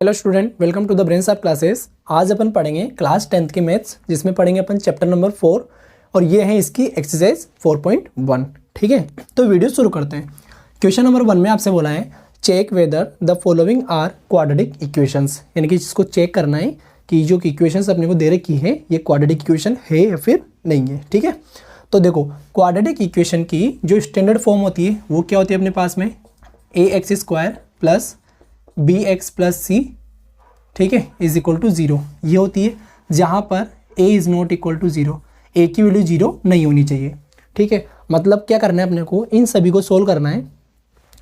Hello student, welcome to the brains of classes. आज अपन पढ़ेंगे क्लास 10th के मैथ्स, जिसमें पढ़ेंगे अपन चैप्टर नंबर 4 और ये है इसकी एक्सरसाइज 4.1। ठीक है, तो वीडियो शुरू करते हैं। क्वेश्चन नंबर 1 में आपसे बोला है check whether the following are quadratic equations, यानी कि इसको चेक करना है कि जो इक्वेशंस अपने को दे रखी है ये क्वाड्रेटिक इक्वेशन है या फिर नहीं है। ठीक है, तो देखो क्वाड्रेटिक इक्वेशन की जो स्टैंडर्ड फॉर्म होती है वो क्या होती है अपने पास में, ax² प्लस bx प्लस सी, ठीक है, इज इक्वल टू 0 ये होती है, जहाँ पर a is not equal to 0, a की वैल्यू 0 नहीं होनी चाहिए। ठीक है, मतलब क्या करना है अपने को, इन सभी को सोल्व करना है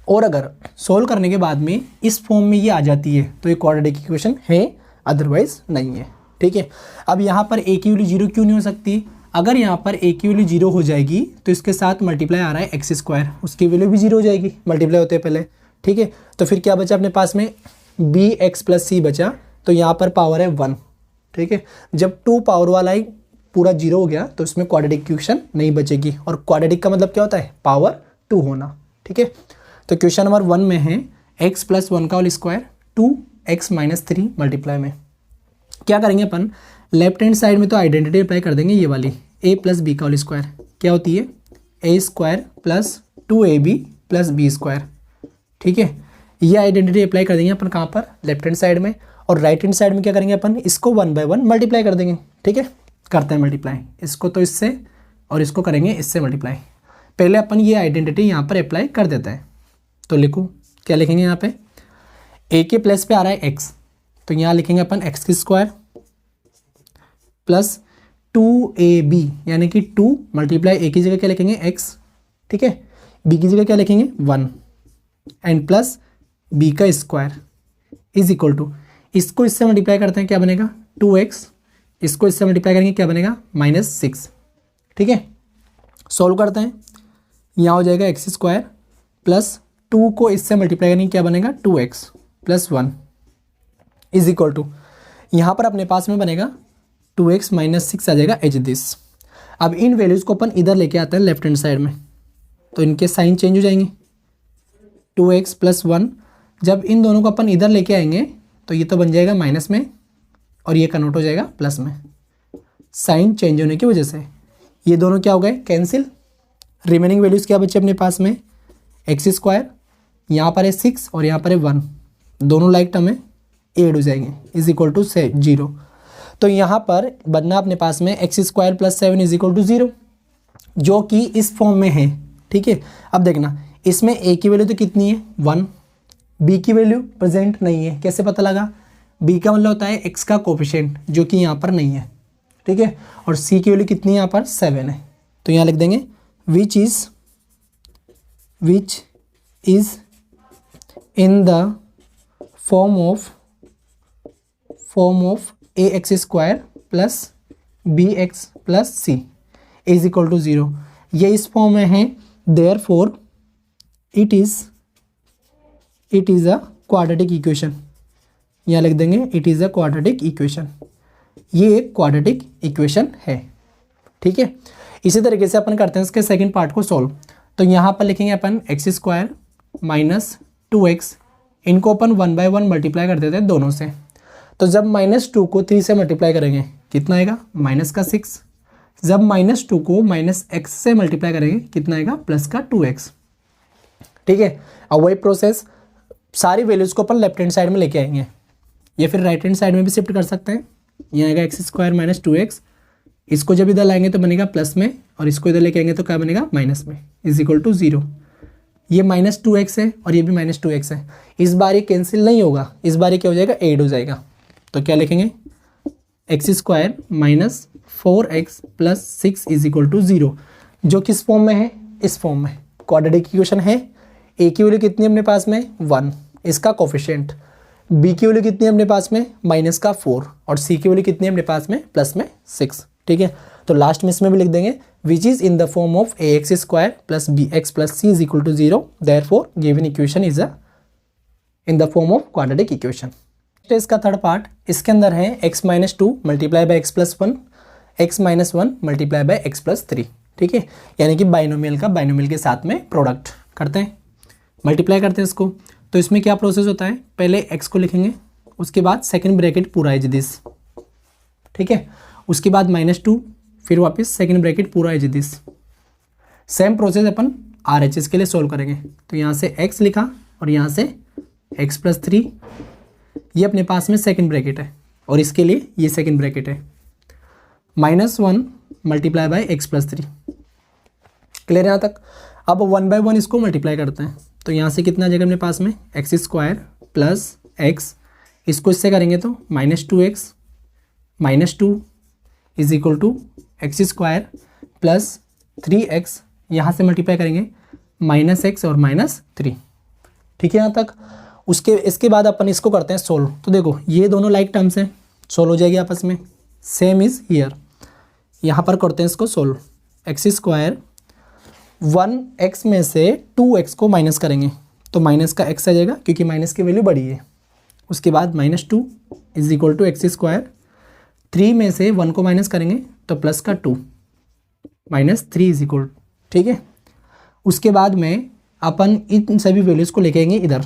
और अगर सोल्व करने के बाद में इस फॉर्म में ये आ जाती है तो ये क्वाड्रेटिक इक्वेशन है, अदरवाइज नहीं है। ठीक है, अब यहाँ पर a की वैल्यू 0 क्यों नहीं हो सकती, अगर यहाँ पर a की वैल्यू 0 हो जाएगी तो इसके साथ मल्टीप्लाई आ रहा है x², उसकी वैल्यू भी 0 हो जाएगी, मल्टीप्लाई होते हैं पहले। ठीक है, तो फिर क्या बचा अपने पास में, bx प्लस सी बचा, तो यहाँ पर पावर है 1। ठीक है, जब 2 पावर वाला ही पूरा 0 हो गया तो इसमें क्वाड्रेटिक इक्वेशन नहीं बचेगी, और क्वाड्रेटिक का मतलब क्या होता है, पावर 2 होना। ठीक है, तो क्वेश्चन नंबर 1 में है x प्लस 1 का whole square 2x minus 3 multiply में क्या करेंगे अपन, लेफ्ट हैंड साइड में तो आइडेंटिटी अप्लाई कर देंगे, ये वाली a प्लस बी का होल स्क्वायर क्या होती है, a² plus 2ab plus b²। ठीक है, ये आइडेंटिटी अप्लाई कर देंगे अपन कहाँ पर, लेफ्ट हैंड साइड में, और राइट हैंड साइड में क्या करेंगे अपन, इसको 1 बाय 1 मल्टीप्लाई कर देंगे। ठीक है, करते हैं मल्टीप्लाई, इसको तो इससे और इसको करेंगे इससे मल्टीप्लाई। पहले अपन ये आइडेंटिटी यहाँ पर अप्लाई कर देते हैं, तो लिखूँ क्या लिखेंगे यहाँ पे, a के प्लस पे आ रहा है x, तो यहाँ लिखेंगे अपन x² प्लस 2ab, यानी कि 2 मल्टीप्लाई a की जगह क्या लिखेंगे x, ठीक है, b की जगह क्या लिखेंगे 1 एंड प्लस b का स्क्वायर इज इक्वल टू, इसको इससे मल्टीप्लाई करते हैं क्या बनेगा 2x, इसको इससे मल्टीप्लाई करेंगे क्या बनेगा -6। ठीक है, सॉल्व करते हैं, यहाँ हो जाएगा x² प्लस 2 को इससे मल्टीप्लाई करेंगे क्या बनेगा 2x plus 1 is equal to, यहाँ पर अपने पास में बनेगा 2x माइनस 6 आ जाएगा एज दिस। अब इन वैल्यूज़ को अपन इधर लेके आते हैं लेफ्ट हैंड साइड में, तो इनके साइन चेंज हो जाएंगे, 2x प्लस 1, जब इन दोनों को अपन इधर लेके आएंगे तो ये तो बन जाएगा माइनस में और ये कन्वर्ट हो जाएगा प्लस में, साइन चेंज होने की वजह से ये दोनों क्या हो गए कैंसिल। रिमेनिंग वैल्यूज़ क्या बचे अपने पास में, x², यहाँ पर है 6 और यहाँ पर है 1, दोनों लाइक टर्म में ऐड हो जाएंगे इज इक्वल टू 0। तो यहाँ पर बनना अपने पास में x² plus 7 is equal to 0, जो कि इस फॉर्म में है। ठीक है, अब देखना इसमें a की वैल्यू तो कितनी है 1, b की वैल्यू प्रेजेंट नहीं है, कैसे पता लगा, b का मतलब होता है x का कोफिशिएंट जो कि यहाँ पर नहीं है। ठीक है, और c की वैल्यू कितनी है यहाँ पर 7 है, तो यहाँ लिख देंगे which is in the form of ax² plus bx plus c is equal to 0, ये इस फॉर्म में है, therefore it is a quadratic equation, यहाँ लिख देंगे it is a quadratic equation, ये एक क्वाड्रेटिक इक्वेशन है। ठीक है, इसी तरीके से अपन करते हैं इसके सेकंड पार्ट को सॉल्व, तो यहाँ पर लिखेंगे अपन x² माइनस 2x, इनको अपन 1 बाय 1 मल्टीप्लाई कर देते हैं दोनों से, तो जब -2 को 3 से मल्टीप्लाई करेंगे कितना आएगा -6, जब -2 को -x से मल्टीप्लाई करेंगे कितना आएगा +2x। ठीक है, अब वही प्रोसेस सारी वैल्यूज़ को अपन लेफ्ट हैंड साइड में लेके आएंगे, या फिर राइट हैंड साइड में भी शिफ्ट कर सकते हैं, यहाँ आएगा x² माइनस 2x, इसको जब इधर लाएंगे तो बनेगा प्लस में, और इसको इधर लेके आएंगे तो क्या बनेगा माइनस में इज इक्वल टू 0। ये -2x है और ये भी -2x है, इस बार ये कैंसिल नहीं होगा, इस बार ये क्या हो जाएगा ऐड हो जाएगा, तो क्या लिखेंगे x² minus 4x plus 6 is equal to 0, जो किस फॉर्म में है, इस फॉर्म में क्वाड्रेटिक इक्वेशन है। a की वैल्यू कितनी है अपने पास में 1, इसका कोफिशिएंट, b की वैल्यू कितनी है अपने पास में -4, और c की वैल्यू कितनी है अपने पास में +6। ठीक है, तो लास्ट में इसमें भी लिख देंगे which is in the form of ax² plus bx plus c is equal to 0, therefore given equation is in the form of quadratic equation. इसका थर्ड पार्ट, इसके अंदर है x minus 2 multiply by x plus 1, x minus 1 multiply by x plus 3। ठीक है, यानी कि binomial का binomial के साथ में प्रोडक्ट करते हैं, मल्टीप्लाई करते हैं इसको, तो इसमें क्या प्रोसेस होता है, पहले x को लिखेंगे उसके बाद सेकंड ब्रैकेट पूरा एज दिस, ठीक है। उसके बाद -2, फिर वापस सेकंड ब्रैकेट पूरा एज दिस। सेम प्रोसेस अपन RHS के लिए सोल्व करेंगे। तो यहाँ से x लिखा और यहाँ से x + 3, ये अपने पास में सेकंड ब्रैकेट है और इसके लिए ये सेकंड ब्रैकेट है। -1 × x + 3। क्लियर यहाँ तक। अब 1/1 इसको मल्टीप्लाई करते हैं। तो यहाँ से कितना आ जाएगा अपने पास में x² + x, इसको इससे करेंगे तो -2x -2 = x² + 3x, यहाँ से मल्टीप्लाई करेंगे -x और -3, ठीक है यहाँ तक। इसके बाद अपन इसको करते हैं सोल्व। तो देखो ये दोनों लाइक टर्म्स हैं, सोल्व हो जाएगी आपस में। सेम इज़ हियर, यहाँ पर करते हैं इसको सोल्व। x², 1x में से 2x को माइनस करेंगे तो माइनस का x आ जाएगा क्योंकि माइनस की वैल्यू बड़ी है। उसके बाद -2 = x², 3 में से 1 को माइनस करेंगे तो प्लस का 2, -3 ठीक है। उसके बाद में अपन इन सभी वैल्यूज़ को लेके आएंगे इधर।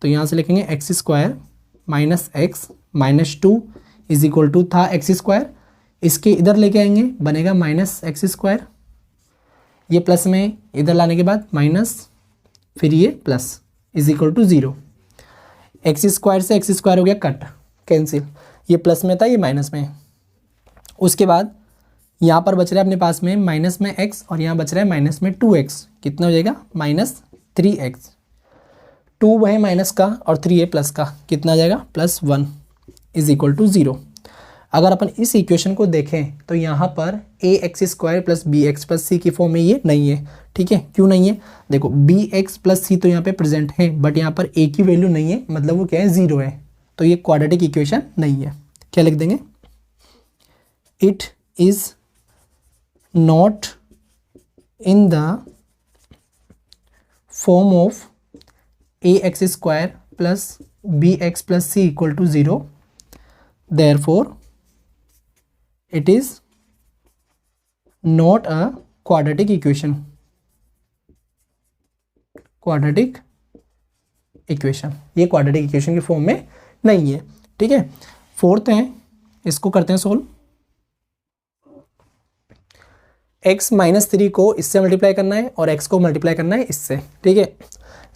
तो यहाँ से लिखेंगे x² - x -2 = था x², इसके इधर लेके आएंगे बनेगा -x², ये प्लस में इधर लाने के बाद माइनस, फिर ये प्लस = 0। x² से x² हो गया कट, कैंसिल, ये प्लस में था ये माइनस में है। उसके बाद यहाँ पर बच रहा है अपने पास में माइनस में x और यहाँ बच रहा है माइनस में 2x, कितना हो जाएगा -3x। 2 है माइनस का और 3 है प्लस का, कितना आ जाएगा +1 = 0। अगर अपन इस इक्वेशन को देखें तो यहाँ पर ax² + bx + c की फॉर्म में ये नहीं है, ठीक है। क्यों नहीं है, देखो bx + c तो यहाँ पे प्रेजेंट है बट यहाँ पर a की वैल्यू नहीं है, मतलब वो क्या है 0 है, तो ये क्वाड्रेटिक इक्वेशन नहीं है। क्या लिख देंगे, it is not in the form of ax² + bx + c = 0, therefore it is not a quadratic equation। Quadratic equation, ये क्वाड्रेटिक इक्वेशन की फॉर्म में नहीं है, ठीक है। फोर्थ है, इसको करते हैं सोल्व। x -3 को इससे मल्टीप्लाई करना है और x को मल्टीप्लाई करना है इससे, ठीक है।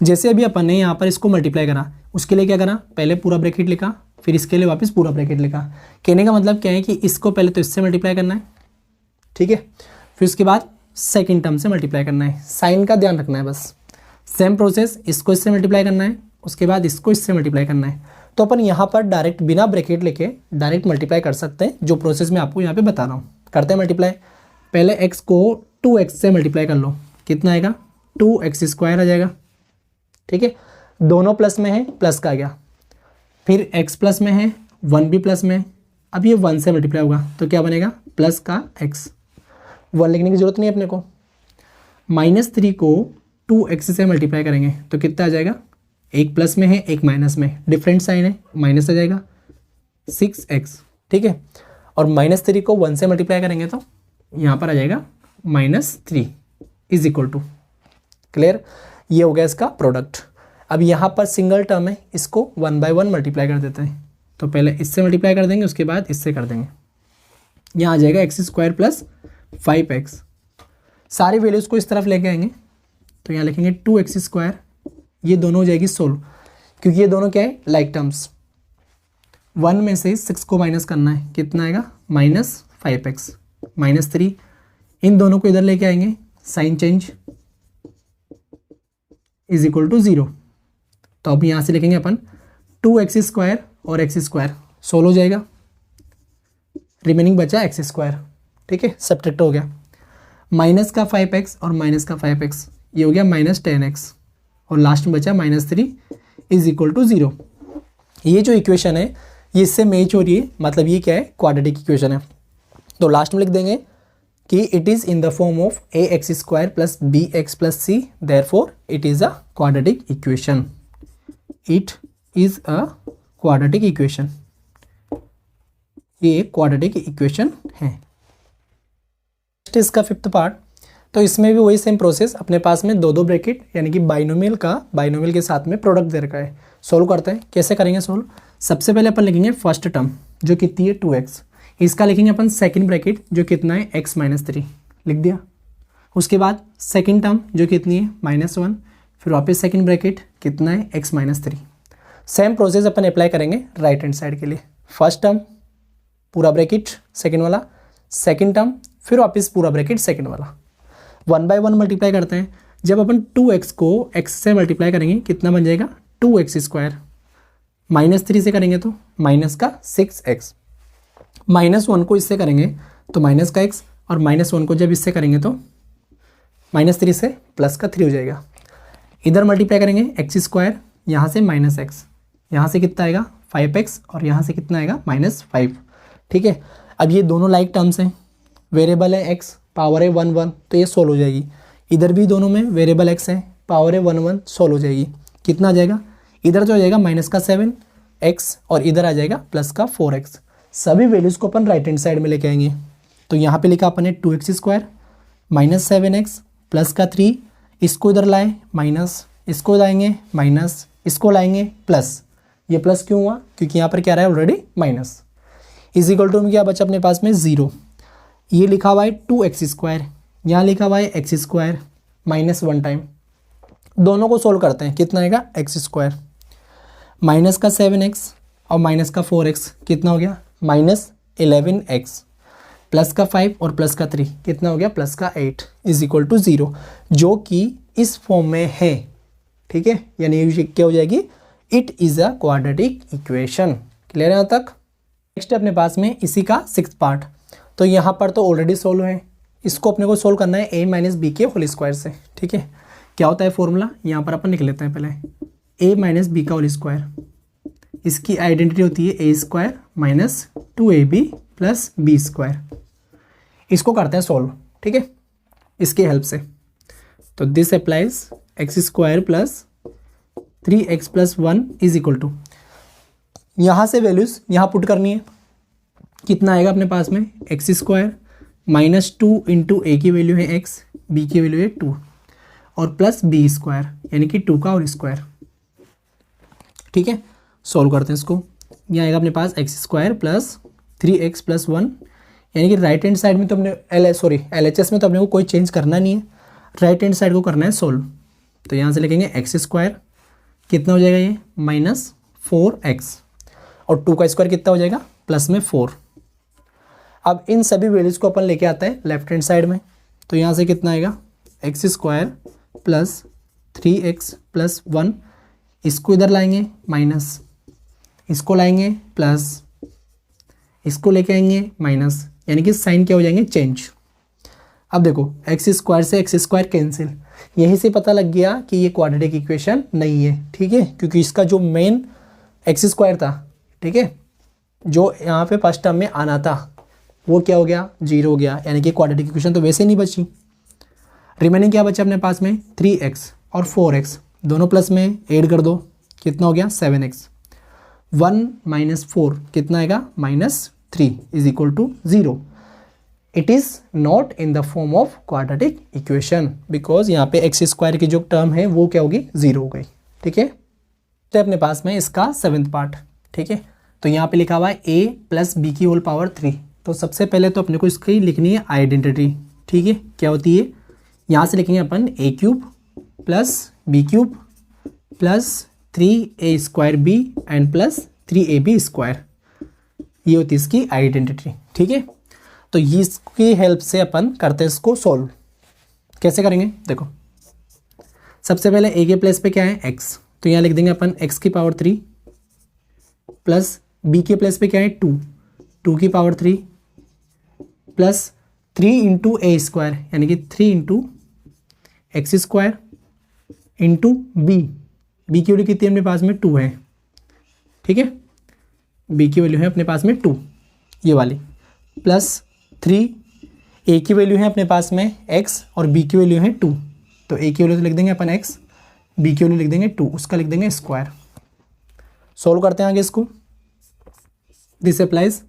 जैसे अभी अपन ने यहाँ पर इसको मल्टीप्लाई करा, उसके लिए क्या करा, पहले पूरा ब्रैकेट लिखा, फिर इसके लिए वापस पूरा ब्रैकेट लिखा। कहने का मतलब क्या है कि इसको पहले तो इससे मल्टीप्लाई करना है, ठीक है, फिर उसके बाद सेकंड टर्म से मल्टीप्लाई करना है। साइन का ध्यान रखना है बस। सेम प्रोसेस, इसको इससे मल्टीप्लाई करना है, उसके बाद इसको इससे मल्टीप्लाई करना है। तो अपन यहाँ पर डायरेक्ट बिना ब्रैकेट लेके डायरेक्ट मल्टीप्लाई कर सकते हैं, जो प्रोसेस मैं आपको यहाँ पे बता रहा हूँ। करते हैं मल्टीप्लाई। पहले x को 2x से मल्टीप्लाई कर लो, कितना आएगा 2x² आ जाएगा, ठीक है। दोनों प्लस में है, प्लस का आ गया। फिर x प्लस में है, 1 भी प्लस में है, अब ये 1 से मल्टीप्लाई होगा तो क्या बनेगा प्लस का x। 1 लिखने की जरूरत नहीं है अपने को। -3 को 2x से मल्टीप्लाई करेंगे तो कितना आ जाएगा, एक प्लस में है एक माइनस में, डिफरेंट साइन है, माइनस आ जाएगा 6x, ठीक है। और -3 को 1 से मल्टीप्लाई करेंगे तो यहाँ पर आ जाएगा -3 = क्लियर। ये हो गया इसका प्रोडक्ट। अब यहाँ पर सिंगल टर्म है, इसको 1/1 मल्टीप्लाई कर देते हैं। तो पहले इससे मल्टीप्लाई कर देंगे, उसके बाद इससे कर देंगे। यहाँ आ जाएगा x² + 5x। सारी वैल्यूज़ को इस तरफ लेके आएंगे तो यहाँ लिखेंगे 2x², ये दोनों हो जाएगी सोल्व, क्योंकि ये दोनों क्या है लाइक टर्म्स। 1 में से 6 को माइनस करना है, कितना आएगा -5x, -3, इन दोनों को इधर लेके आएंगे, साइन चेंज = 0। तो अब यहाँ से लिखेंगे अपन 2x² और x², सोल्व हो जाएगा, रिमेनिंग बचा x², ठीक है, सब्ट्रैक्ट हो गया। माइनस का 5x और माइनस का 5x, ये हो गया -10x, और लास्ट में बचा -3 = 0। ये जो इक्वेशन है ये इससे मैच हो रही है, मतलब ये क्या है क्वाड्रेटिक इक्वेशन है। तो लास्ट में लिख देंगे कि it is in the form of ax² + bx + c, therefore it is a quadratic equation. It is a quadratic equation, ये क्वाड्रेटिक इक्वेशन है। नेक्स्ट इसका 5th पार्ट। तो इसमें भी वही सेम प्रोसेस, अपने पास में 2 ब्रैकेट यानी कि बाइनोमियल के साथ में प्रोडक्ट दे रखा है। सोल्व करते हैं, कैसे करेंगे सोल्व। सबसे पहले अपन लिखेंगे फर्स्ट टर्म जो कितनी है 2x, इसका लिखेंगे अपन सेकंड ब्रैकेट जो कितना है x माइनस 3, लिख दिया। उसके बाद सेकंड टर्म जो कितनी है -1, फिर वापस सेकंड ब्रैकेट कितना है x माइनस 3। सेम प्रोसेस अपन अप्लाई करेंगे राइट हैंड साइड के लिए। फर्स्ट टर्म पूरा ब्रैकेट सेकंड वाला, सेकंड टर्म फिर वापस पूरा ब्रैकेट सेकंड वाला, 1 बाय 1 मल्टीप्लाई करते हैं। जब अपन 2x को x से मल्टीप्लाई करेंगे कितना बन जाएगा 2x², -3 से करेंगे तो माइनस का 6x, -1 को इससे करेंगे तो माइनस का x, और -1 को जब इससे करेंगे तो -3 से प्लस का 3 हो जाएगा। इधर मल्टीप्लाई करेंगे x², यहाँ से -x, यहाँ से कितना आएगा 5x, और यहाँ से कितना आएगा -5। ठीक है, अब ये दोनों लाइक टर्म्स हैं, वेरिएबल है x, पावर है 1 1, तो ये सोल्व हो जाएगी। इधर भी दोनों में वेरिएबल x है, पावर है 1 1, सोल्व हो जाएगी। कितना आ जाएगा, इधर जो हो जाएगा -7x, और इधर आ जाएगा +4x। सभी वैल्यूज़ को अपन राइट हैंड साइड में लेके आएंगे। तो यहाँ पे लिखा अपन ने 2x² -7x +3, इसको इधर लाए माइनस, इसको लाएंगे माइनस, इसको लाएंगे प्लस। ये प्लस क्यों हुआ, क्योंकि यहाँ पर क्या रहा है already minus. Is equal to में क्या बचा अपने पास में 0। ये लिखा हुआ है 2x², यहाँ लिखा हुआ है x² -1 टाइम। दोनों को सोल्व करते हैं, कितना आएगा x², माइनस का 7x और माइनस का 4x कितना हो गया -11x, प्लस का 5 और प्लस का 3 कितना हो गया प्लस का 8 इज इक्वल टू 0, जो कि इस फॉर्म में है। ठीक है, यानी ये क्या हो जाएगी, it is a quadratic equation. Clear है यहाँ तक। नेक्स्ट अपने पास में इसी का 6th पार्ट। तो यहाँ पर तो ऑलरेडी सोल्व है, इसको अपने को सोल्व करना है a - b के होल स्क्वायर से। ठीक है, क्या होता है फॉर्मूला, यहाँ पर अपन लिख लेते हैं पहले, a - b का होल स्क्वायर, इसकी आइडेंटिटी होती है a² - 2ab + b²। इसको करते हैं सोल्व। ठीक है, इसकी हेल्प से। तो this applies x² + 3x + 1 is equal to, यहाँ से वैल्यूज़ यहाँ पुट करनी है। कितना आएगा अपने पास में x² -2 इंटू a की वैल्यू है x, b की वैल्यू है 2, और प्लस b² यानी कि 2 का होल स्क्वायर। ठीक है, सॉल्व करते हैं इसको। यहाँ आएगा अपने पास x² + 3x + 1, यानी कि राइट हैंड साइड में तो अपने LHS में तो अपने को कोई चेंज करना नहीं है, राइट हैंड साइड को करना है सोल्व। तो यहाँ से लिखेंगे x², कितना हो जाएगा ये -4x, और 2 का स्क्वायर कितना हो जाएगा +4। अब इन सभी वैल्यूज़ को अपन लेके आते हैं लेफ्ट हैंड साइड में। तो यहाँ से कितना आएगा x² + 3x + 1, इसको इधर लाएंगे माइनस, इसको लाएंगे प्लस, इसको लेके आएंगे माइनस, यानी कि साइन क्या हो जाएंगे चेंज। अब देखो x² से x² कैंसिल, यहीं से पता लग गया कि ये क्वाड्रेटिक इक्वेशन नहीं है। ठीक है, क्योंकि इसका जो मेन x² था, ठीक है, जो यहाँ पे फर्स्ट टर्म में आना था वो क्या हो गया 0 हो गया, यानी कि क्वाड्रेटिक इक्वेशन तो वैसे नहीं बची। रिमेनिंग क्या बचा अपने पास में 3x और 4x दोनों प्लस में ऐड कर दो, कितना हो गया 7x। 1 - 4 कितना आएगा -3 is equal to 0। It is not in the form of quadratic equation, because यहाँ पे x² की जो टर्म है वो क्या होगी 0 हो गई। ठीक है, तो अपने पास में इसका 7th पार्ट। ठीक है, तो यहाँ पे लिखा हुआ है a + b की होल पावर 3। तो सबसे पहले तो अपने को इसकी लिखनी है आइडेंटिटी। ठीक है, क्या होती है, यहाँ से लिखेंगे अपन a³ + b³ + 3a² b and + 3ab², ये होती है इसकी आइडेंटिटी। ठीक है, तो इसकी हेल्प से अपन करते हैं इसको सोल्व। कैसे करेंगे देखो, सबसे पहले a के प्लेस पे क्या है x, तो यहाँ लिख देंगे अपन x की पावर 3 प्लस b के प्लेस पे क्या है 2 की पावर 3 प्लस 3 इंटू a² यानी कि 3 इंटू x² इंटू b की वैल्यू कितनी है अपने पास में 2 है। ठीक है, b की वैल्यू है अपने पास में 2 ये वाली, प्लस 3 a की वैल्यू है अपने पास में x और b की वैल्यू है 2, तो a की वैल्यू तो लिख देंगे अपन x, b की वैल्यू लिख देंगे 2, उसका लिख देंगे स्क्वायर। सोल्व करते हैं आगे इसको, दिस अप्लाइज,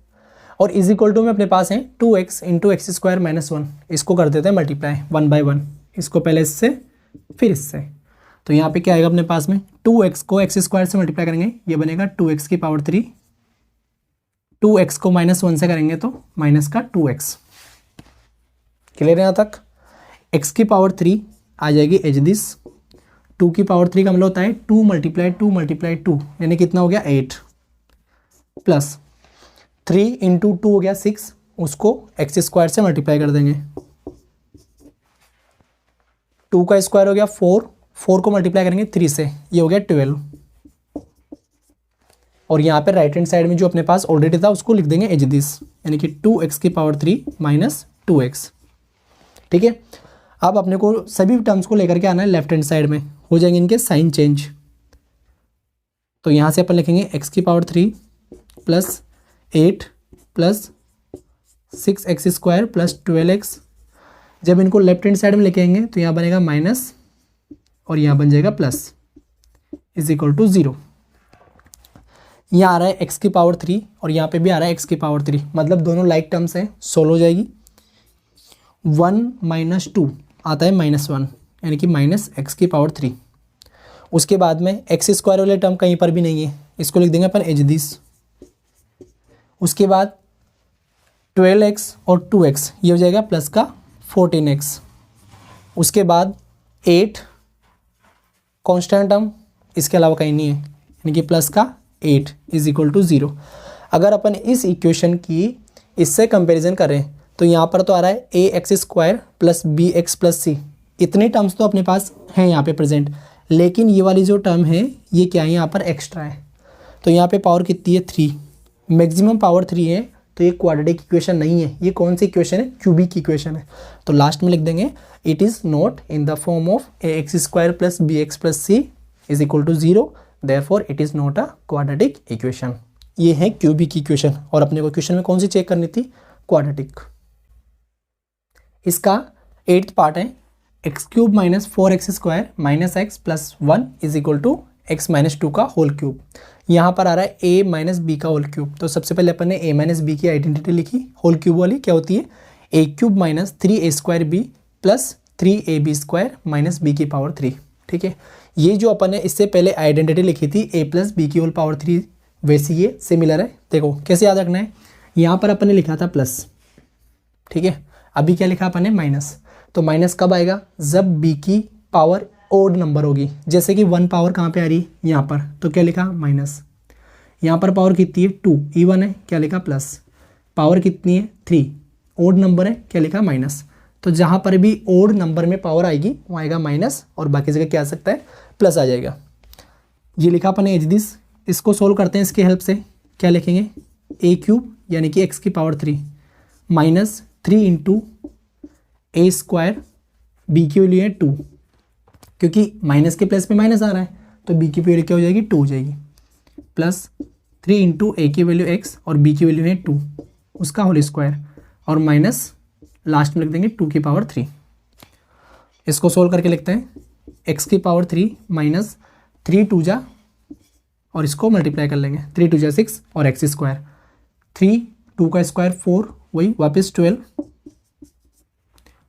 और इज इक्वल टू में अपने पास है 2x इंटू x² - 1, इसको कर देते हैं मल्टीप्लाई 1 बाय 1, इसको पहले इससे फिर इससे। तो यहाँ पे क्या आएगा अपने पास में 2x को एक्स स्क्वायर से मल्टीप्लाई करेंगे, ये बनेगा 2x की पावर 3, 2x को -1 से करेंगे तो माइनस का 2x। क्लियर है यहाँ तक। x की पावर 3 आ जाएगी एज दिस, 2 की पावर 3 का मतलब होता है 2 × 2 यानी कितना हो गया 8, प्लस 3 × 2 हो गया 6, उसको एक्स स्क्वायर से मल्टीप्लाई कर देंगे, 2 का स्क्वायर हो गया 4, 4 को मल्टीप्लाई करेंगे 3 से, ये हो गया 12, और यहाँ पे राइट हैंड साइड में जो अपने पास ऑलरेडी था उसको लिख देंगे एज दिस, यानी कि 2x की पावर 3 माइनस 2x। ठीक है, अब अपने को सभी टर्म्स को लेकर के आना है लेफ्ट हैंड साइड में, हो जाएंगे इनके साइन चेंज। तो यहाँ से अपन लिखेंगे x की power 3 plus 8 plus 6x square plus 12x। जब इनको लेफ्ट हैंड साइड में लिखेंगे तो यहाँ बनेगा माइनस और यहाँ बन जाएगा प्लस, इज इक्वल टू 0। यहाँ आ रहा है x की पावर 3 और यहाँ पे भी आ रहा है x की पावर 3, मतलब दोनों लाइक टर्म्स हैं, सोल्व हो जाएगी। 1 - 2 आता है -1, यानी कि माइनस एक्स की पावर 3। उसके बाद में एक्स स्क्वायर वाले टर्म कहीं पर भी नहीं है, इसको लिख देंगे अपन एज दिस। उसके बाद 12x और 2x ये हो जाएगा प्लस का 14x। उसके बाद 8 कांस्टेंट टर्म, इसके अलावा कहीं नहीं है, यानी कि प्लस का 8 इज इक्वल टू 0। अगर अपन इस इक्वेशन की इससे कंपैरिजन करें तो यहाँ पर तो आ रहा है ax² plus bx plus c, इतने टर्म्स तो अपने पास हैं यहाँ पे प्रेजेंट, लेकिन ये वाली जो टर्म है ये क्या है यहाँ पर एक्स्ट्रा है। तो यहाँ पे पावर कितनी है 3, मैक्सिमम पावर 3 है, तो ये क्वाड्रेटिक इक्वेशन नहीं है। ये कौन सी इक्वेशन है, क्यूबिक इक्वेशन है। तो लास्ट में लिख देंगे it is not in the form of ax² plus bx plus c is equal to 0, therefore it is not a quadratic equation. ये है क्यूबिक इक्वेशन, और अपने को क्वेश्चन में कौन सी चेक करनी थी, क्वाड्रेटिक। इसका 8th पार्ट है x³ - 4x² - x plus 1 is equal to x - 2 का होल क्यूब। यहाँ पर आ रहा है a - b का होल क्यूब। तो सबसे पहले अपन ने a - b की आइडेंटिटी लिखी, होल क्यूब वाली क्या होती है, a³ - 3a² plus 3ab² - b की पावर 3। ठीक है, ये जो अपन ने इससे पहले आइडेंटिटी लिखी थी a + b की होल पावर 3, वैसी ये सिमिलर है। देखो कैसे याद रखना है, यहाँ पर अपन ने लिखा था प्लस, ठीक है, अभी क्या लिखा अपन ने माइनस। तो माइनस कब आएगा, जब b की पावर ओड नंबर होगी। जैसे कि 1 पावर कहाँ पे आ रही है, यहाँ पर, तो क्या लिखा माइनस। यहाँ पर पावर कितनी है 2, इवन है, क्या लिखा प्लस। पावर कितनी है 3, ओड नंबर है, क्या लिखा माइनस। तो जहाँ पर भी ओड नंबर में पावर आएगी वहाँ आएगा माइनस, और बाकी जगह क्या आ सकता है, प्लस आ जाएगा। ये लिखा अपन ने एज दिस। इसको सोल्व करते हैं इसकी हेल्प से। क्या लिखेंगे, a³ यानी कि x की power 3 minus 3 into a², b की वैल्यू है 2, क्योंकि माइनस के प्लस में माइनस आ रहा है तो b की वैल्यू क्या हो जाएगी 2 हो जाएगी, प्लस 3 इंटू a की वैल्यू x और b की वैल्यू है 2, उसका होल स्क्वायर, और माइनस लास्ट में लिख देंगे 2 की पावर 3। इसको सोल्व करके लिखते हैं x की पावर 3 माइनस 3 2 जा, और इसको मल्टीप्लाई कर लेंगे, 3 2 जा 6 और x², 3 2 का स्क्वायर 4, वही वापस 12,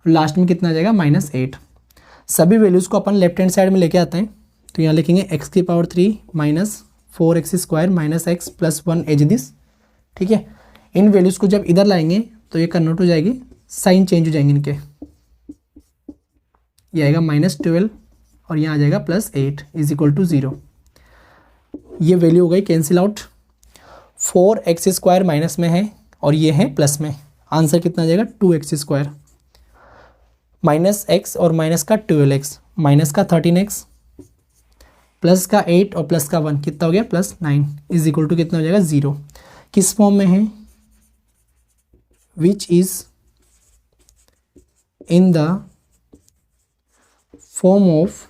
लास्ट में कितना आ जाएगा -8। सभी वैल्यूज़ को अपन लेफ्ट हैंड साइड में लेके आते हैं। तो यहाँ लिखेंगे x की power 3 minus 4x² minus x plus 1 as this. ठीक है, इन वैल्यूज़ को जब इधर लाएंगे तो ये कन्वर्ट हो जाएगी, साइन चेंज हो जाएंगे इनके, ये आएगा -12 और यहाँ आ जाएगा +8 इज इक्वल टू 0। ये वैल्यू हो गई कैंसिल आउट। 4x² माइनस में है और ये है प्लस में, आंसर कितना आ जाएगा 2x², माइनस x और माइनस का 12x, माइनस का 13x, प्लस का 8 और प्लस का 1 कितना हो गया +9 इज इक्वल टू कितना हो जाएगा 0। किस फॉर्म में है, which is in the form of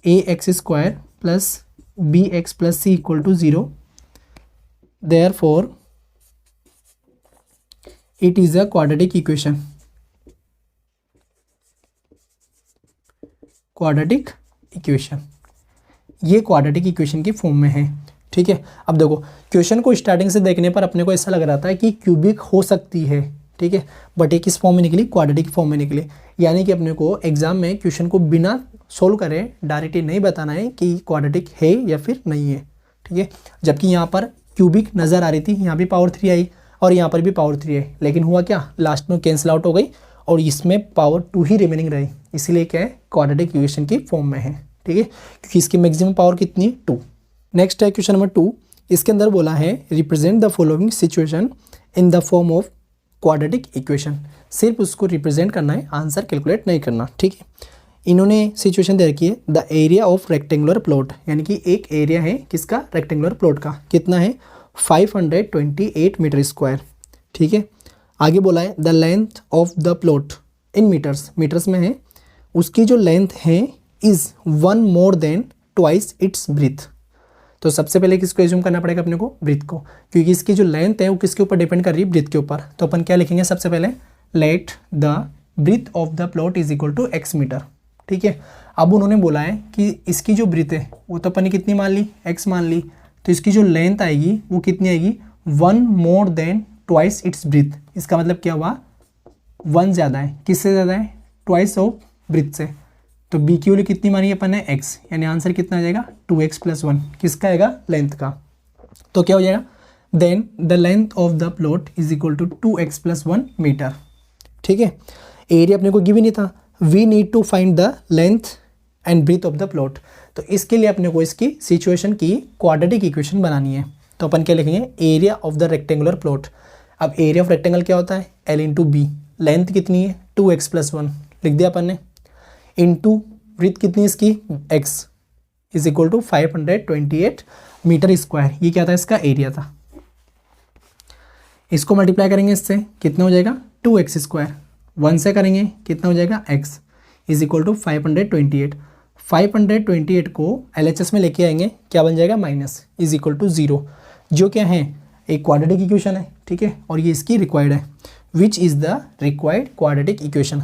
ax² plus bx plus c equal to 0, therefore it is a quadratic equation. Quadratic equation, ये क्वाड्रेटिक इक्वेशन की फॉर्म में है। ठीक है, अब देखो क्वेश्चन को स्टार्टिंग से देखने पर अपने को ऐसा लग रहा था कि क्यूबिक हो सकती है, ठीक है, बट ये किस फॉर्म में निकली, क्वाड्रेटिक फॉर्म में निकली। यानी कि अपने को एग्जाम में क्वेश्चन को बिना सोल्व करें, डायरेक्टली नहीं बताना है कि क्वाड्रेटिक है या फिर नहीं है, ठीक है। जबकि यहाँ पर क्यूबिक नज़र आ रही थी, यहाँ भी पावर 3 आई और यहाँ पर भी पावर 3 आई, लेकिन हुआ क्या, लास्ट में कैंसिल आउट हो गई और इसमें पावर 2 ही रिमेनिंग रही, इसीलिए क्या है, क्वाड्रेटिक इक्वेशन की फॉर्म में है, ठीक है, क्योंकि इसकी मैक्सिमम पावर कितनी है, 2। नेक्स्ट है क्वेश्चन नंबर 2। इसके अंदर बोला है represent the following situation in the form of quadratic equation. सिर्फ उसको रिप्रेजेंट करना है, आंसर कैलकुलेट नहीं करना, ठीक है। इन्होंने सिचुएशन दे रखी है, the area of rectangular plot, यानी कि एक एरिया है किसका, रेक्टेंगुलर प्लॉट का, कितना है 528 मीटर स्क्वायर, ठीक है। आगे बोला है the length of the plot in meters, meters में है, उसकी जो लेंथ है is 1 more than twice its breadth. तो सबसे पहले किसको एज्यूम करना पड़ेगा अपने को, ब्रीथ को, क्योंकि इसकी जो लेंथ है वो किसके ऊपर डिपेंड कर रही है, ब्रीथ के ऊपर। तो अपन क्या लिखेंगे, सबसे पहले let the breadth of the plot is equal to x meter, ठीक है। अब उन्होंने बोला है कि इसकी जो ब्रीथ है वो तो अपन ने कितनी मान ली, x मान ली, तो इसकी जो लेंथ आएगी वो कितनी आएगी, 1 more than twice its breadth. इसका मतलब क्या हुआ, 1 ज़्यादा है, किससे ज़्यादा है, ट्वाइस ऑफ ब्रीथ से। तो बी की वैल्यू कितनी मानी अपन ने, x, यानी आंसर कितना आ जाएगा 2x + 1, किसका आएगा, लेंथ का। तो क्या हो जाएगा, then the length of the plot is equal to 2x + 1 meter, ठीक है। एरिया अपने को गिव ही नहीं था, we need to find the length and breadth of the plot. तो इसके लिए अपने को इसकी सिचुएशन की क्वाड्रेटिक इक्वेशन बनानी है। तो अपन क्या लिखेंगे, area of the rectangular plot. अब एरिया ऑफ रेक्टेंगल क्या होता है, L × B, लेंथ कितनी है 2x + 1 लिख दिया अपन ने, इंटू ब्रीथ कितनी है इसकी, x is equal to 528 meter square, ये क्या था, इसका एरिया था। इसको मल्टीप्लाई करेंगे इससे, कितना हो जाएगा 2x², 1 से करेंगे कितना हो जाएगा, x इज इक्वल टू 528। 528 को LHS में लेके आएंगे, क्या बन जाएगा, माइनस इज इक्वल टू 0, जो क्या है, एक क्वाड्रेटिक इक्वेशन है, ठीक है, और ये इसकी रिक्वायर्ड है, which is the required quadratic equation.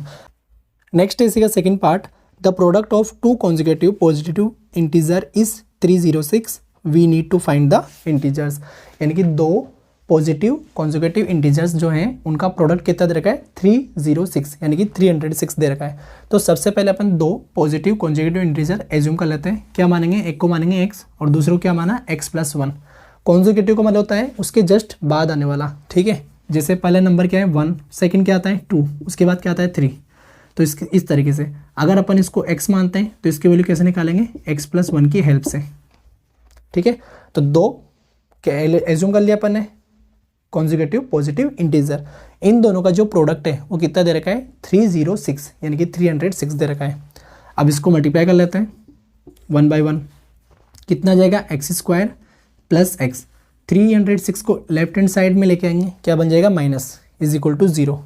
Next है इसका second part, the product of 2 consecutive positive integer is 306, we need to find the integers. यानी कि 2 पॉजिटिव कॉन्जिक्यूटिव इंटीजर्स जो हैं उनका प्रोडक्ट कितना दे रखा है, 306, यानी कि 306 दे रखा है। तो सबसे पहले अपन 2 पॉजिटिव कॉन्जिक्यूटिव इंटीजर एज्यूम कर लेते हैं। क्या मानेंगे, एक को मानेंगे x और दूसरे को क्या माना, x + 1। कॉन्जिक्यूटिव को मतलब होता है उसके जस्ट बाद आने वाला, ठीक है। जैसे पहले नंबर क्या है 1, सेकंड क्या आता है 2, उसके बाद क्या आता है 3। तो इस तरीके से अगर अपन इसको x मानते हैं तो इसकी वैल्यू कैसे निकालेंगे, x + 1 की हेल्प से, ठीक है। तो 2 क्या एज्यूम कर लिया अपन ने कॉन्जिक्यूटिव पॉजिटिव इंटीजर, इन दोनों का जो प्रोडक्ट है वो कितना दे रखा है, 306, यानी कि 306 दे रखा है। अब इसको मल्टीप्लाई कर लेते हैं 1 / 1, कितना जाएगा, x² + x। 306 को लेफ्ट हैंड साइड में लेके आएंगे, क्या बन जाएगा, minus is equal to 0,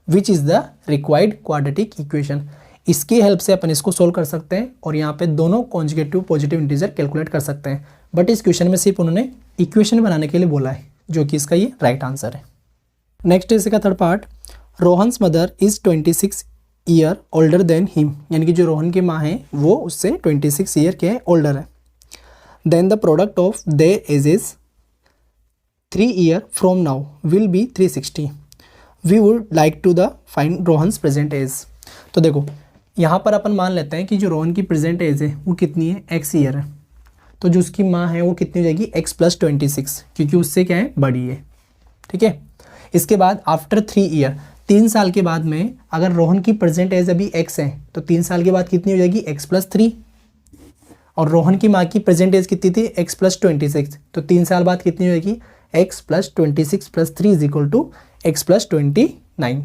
which is the required quadratic equation. इसकी हेल्प से अपन इसको सोल्व कर सकते हैं और यहाँ पे दोनों कॉन्जुगेटिव पॉजिटिव इंटीजर कैलकुलेट कर सकते हैं। बट इस क्वेश्चन में सिर्फ उन्होंने इक्वेशन बनाने के लिए बोला है, जो कि इसका ये राइट आंसर है। नेक्स्ट है इसका third part, Rohan's mother is 26 year older than him, यानी कि जो रोहन की माँ है वो उससे 26 ईयर के ओल्डर है। Then the product of their ages 3 year from now will be 360, we would like to the find Rohan's present age. तो देखो यहाँ पर अपन मान लेते हैं कि जो रोहन की प्रेजेंट एज है वो कितनी है, x ईयर है। तो जो उसकी माँ है वो कितनी हो जाएगी, x + 26, क्योंकि उससे क्या है, बड़ी है, ठीक है। इसके बाद आफ्टर 3 ईयर, 3 साल के बाद में अगर रोहन की प्रेजेंट एज अभी x है तो 3 साल के बाद कितनी हो जाएगी, x + 3। और रोहन की माँ की प्रेजेंट एज कितनी थी, x + 26, तो 3 साल बाद कितनी हो जाएगी, x + 26 + 3 is equal to x + 29।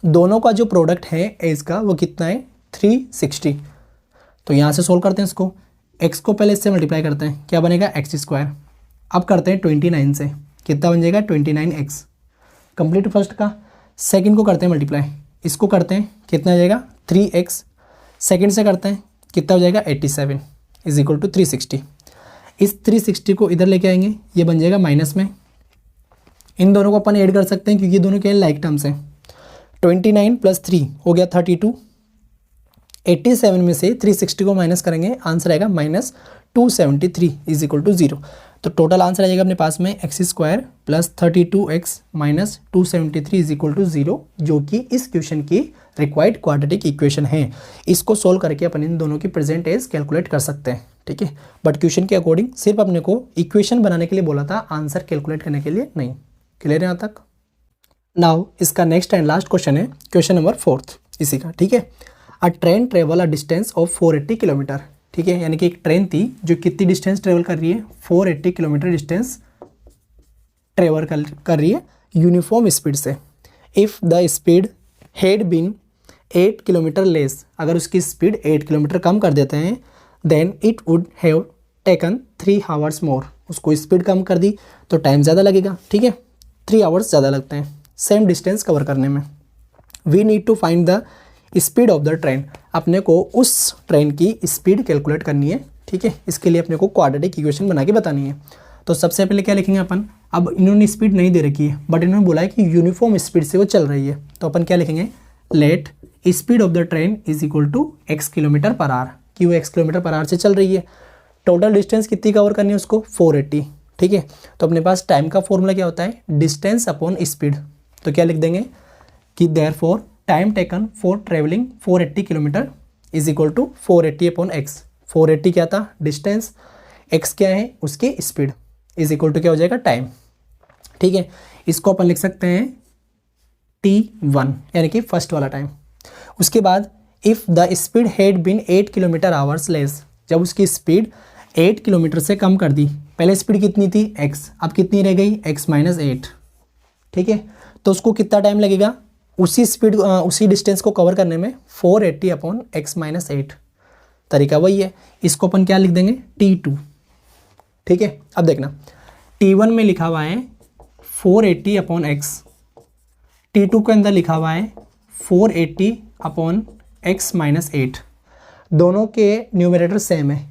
दोनों का जो प्रोडक्ट है एज का वो कितना है, 360। तो यहाँ से सोल्व करते हैं इसको, x को पहले इससे मल्टीप्लाई करते हैं, क्या बनेगा, x²। अब करते हैं 29 से, कितना बन जाएगा, 29x। कंप्लीट फर्स्ट का, सेकंड को करते हैं मल्टीप्लाई, इसको करते हैं कितना आ जाएगा, 3x। सेकंड से करते हैं कितना हो जाएगा, 87 इज इक्वल टू 360। इस 360 को इधर लेके आएंगे, ये बन जाएगा माइनस में। इन दोनों को अपन ऐड कर सकते हैं क्योंकि ये दोनों क्या है, लाइक टर्म्स हैं। 29 + 3 हो गया 32। 87 में से 360 को माइनस करेंगे, आंसर आएगा -273 इज इक्वल टू 0। तो टोटल आंसर आ जाएगा अपने पास में x square plus 32x minus 273 is equal to 0, जो कि इस क्वेश्चन की रिक्वायर्ड क्वाड्रेटिक इक्वेशन है। इसको सोल्व करके अपन इन दोनों की प्रेजेंट एज कैलकुलेट कर सकते हैं, ठीक है। बट क्वेश्चन के अकॉर्डिंग सिर्फ अपने को इक्वेशन बनाने के लिए बोला था, आंसर कैलकुलेट करने के लिए नहीं। क्लियर है यहाँ तक? नाउ इसका नेक्स्ट एंड लास्ट क्वेश्चन है क्वेश्चन नंबर 4 इसी का, ठीक है। अ train travel a distance of 480 kilometre, ठीक है। यानी कि एक ट्रेन थी जो कितनी डिस्टेंस ट्रेवल कर रही है, 480 किलोमीटर डिस्टेंस ट्रेवल कर रही है यूनिफॉर्म स्पीड से। If the speed had been 8 kilometer less, अगर उसकी स्पीड 8 किलोमीटर कम कर देते हैं, then it would have taken 3 hours more. उसको स्पीड कम कर दी तो टाइम ज़्यादा लगेगा, ठीक है, 3 आवर्स ज़्यादा लगते हैं सेम डिस्टेंस कवर करने में। We need to find the speed of the train, अपने को उस ट्रेन की स्पीड कैलकुलेट करनी है, ठीक है। इसके लिए अपने को क्वाड्रेटिक इक्वेशन बना के बतानी है। तो सबसे पहले क्या लिखेंगे अपन, अब इन्होंने स्पीड नहीं दे रखी है बट इन्होंने बोला है कि यूनिफॉर्म स्पीड से वो चल रही है, तो अपन क्या लिखेंगे, let speed of the train is equal to x kilometer per hour, कि वो x किलोमीटर पर आवर से चल रही है। टोटल डिस्टेंस कितनी कवर करनी है उसको, 480, ठीक है। तो अपने पास टाइम का फॉर्मूला क्या होता है, डिस्टेंस अपॉन स्पीड। तो क्या लिख देंगे कि therefore time taken for travelling 480 kilometer is equal to 480 upon x। 480 क्या था, डिस्टेंस, x क्या है उसकी स्पीड, इज इक्वल टू क्या हो जाएगा, टाइम, ठीक है। इसको अपन लिख सकते हैं t1 यानी कि फर्स्ट वाला टाइम। उसके बाद if the speed had been 8 kilometer hours less, जब उसकी स्पीड 8 किलोमीटर से कम कर दी, पहले स्पीड कितनी थी x, अब कितनी रह गई x माइनस 8, ठीक है। तो उसको कितना टाइम लगेगा, उसी स्पीड उसी डिस्टेंस को कवर करने में 480 अपॉन x माइनस 8, तरीका वही है। इसको अपन क्या लिख देंगे, t2, ठीक है। अब देखना t1 में लिखा हुआ है 480 अपॉन x, t2 के अंदर लिखा हुआ है 480 अपॉन x माइनस 8, दोनों के न्यूमरेटर सेम है।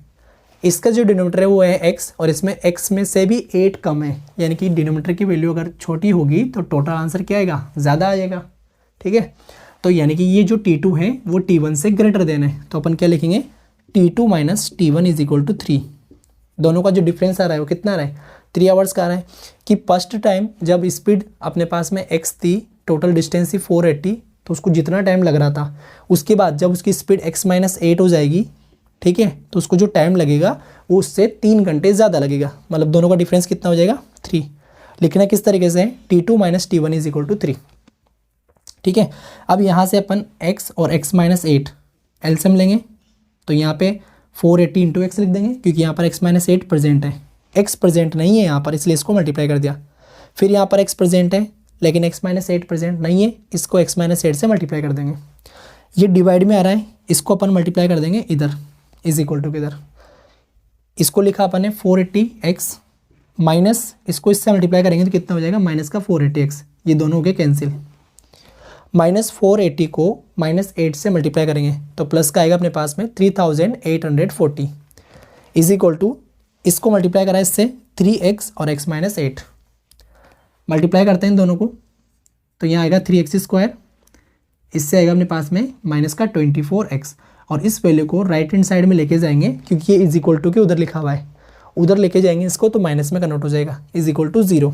इसका जो डिनोमिनेटर है वो है x और इसमें x में से भी 8 कम है, यानी कि डिनोमिनेटर की वैल्यू अगर छोटी होगी तो टोटल आंसर क्या आएगा, ज़्यादा आ जाएगा, ठीक है। तो यानी कि ये जो t2 है वो t1 से ग्रेटर देन है, तो अपन क्या लिखेंगे, t2 minus t1 is equal to 3। दोनों का जो डिफरेंस आ रहा है वो कितना आ रहा है, 3 आवर्स का आ रहा है। कि फर्स्ट टाइम जब स्पीड अपने पास में x थी, टोटल डिस्टेंस थी 480, तो उसको जितना टाइम लग रहा था, उसके बाद जब उसकी स्पीड x माइनस 8 हो जाएगी, ठीक है, तो उसको जो टाइम लगेगा वो उससे 3 घंटे ज़्यादा लगेगा। मतलब दोनों का डिफरेंस कितना हो जाएगा, 3। लिखना किस तरीके से है, t2 minus t1 is equal to 3, ठीक है। अब यहाँ से अपन x और x माइनस 8 एलसीएम लेंगे, तो यहाँ पे 480 इंटू एक्स लिख देंगे, क्योंकि यहाँ पर x माइनस 8 प्रेजेंट है, x प्रेजेंट नहीं है यहाँ पर, इसलिए इसको मल्टीप्लाई कर दिया। फिर यहाँ पर x प्रेजेंट है लेकिन x माइनस 8 प्रेजेंट नहीं है, इसको x माइनस 8 से मल्टीप्लाई कर देंगे। ये डिवाइड में आ रहा है, इसको अपन मल्टीप्लाई कर देंगे इधर, इज इक्वल टू किधर, इसको लिखा अपन ने 480x माइनस, इसको इससे मल्टीप्लाई करेंगे तो कितना हो जाएगा, माइनस का 480x, ये दोनों हो गए कैंसिल। माइनस 480 को माइनस 8 से मल्टीप्लाई करेंगे तो प्लस का आएगा अपने पास में 3840 इज इक्वल टू, इसको मल्टीप्लाई करा इससे 3x और x माइनस 8, मल्टीप्लाई करते हैं इन दोनों को, तो यहाँ आएगा 3x स्क्वायर, इससे आएगा अपने पास में माइनस का 24x, और इस वैल्यू को राइट हैंड साइड में लेके जाएंगे क्योंकि ये इज इक्वल टू के उधर लिखा हुआ है, उधर लेके जाएंगे इसको तो माइनस में कन्वर्ट हो जाएगा, इज इक्वल टू 0।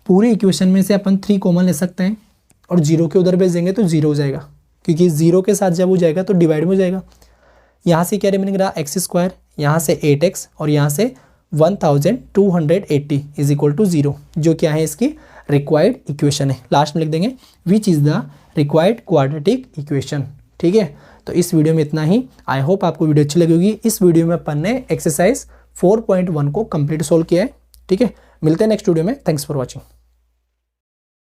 पूरी इक्वेशन में से अपन 3 कॉमन ले सकते हैं और 0 के उधर भेज देंगे तो 0 हो जाएगा, क्योंकि 0 के साथ जब हो जाएगा तो डिवाइड में हो जाएगा। यहाँ से क्या रिमेनिंग रहा, एक्स स्क्वायर, यहाँ से 8x और यहाँ से 1280 इज इक्वल टू 0, जो क्या है इसकी रिक्वायर्ड इक्वेशन है। लास्ट में लिख देंगे which is the required quadratic equation, ठीक है। तो इस वीडियो में इतना ही। आई होप आपको वीडियो अच्छी लगी होगी। इस वीडियो में अपन ने एक्सरसाइज 4.1 को कंप्लीट सोल्व किया है, ठीक है। मिलते हैं नेक्स्ट वीडियो में। Thanks for watching.